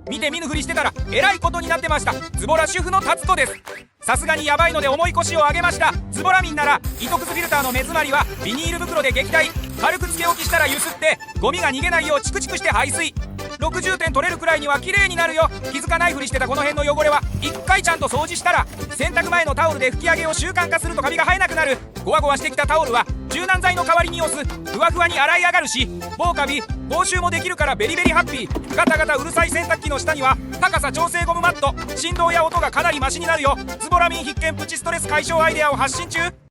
見て見ぬふりしてたらえらいことになってました。ズボラ主婦の達子です。さすがにヤバいので重い腰を上げました。ズボラ民なら糸くずフィルターの目詰まりはビニール袋で撃退。軽くつけ置きしたらゆすってゴミが逃げないようチクチクして排水。60点取れるくらいには綺麗になるよ。気づかないふりしてたこの辺の汚れは1回ちゃんと掃除したら、洗濯前のタオルで拭き上げを習慣化するとカビが生えなくなる。ゴワゴワしてきたタオルは柔軟剤の代わりに押す。ふわふわに洗い上がるし、防カビ防臭もできるからベリベリハッピー。ガタガタうるさい洗濯機の下には高さ調整ゴムマット。振動や音がかなりマシになるよ。ズボラ民必見プチストレス解消アイデアを発信中。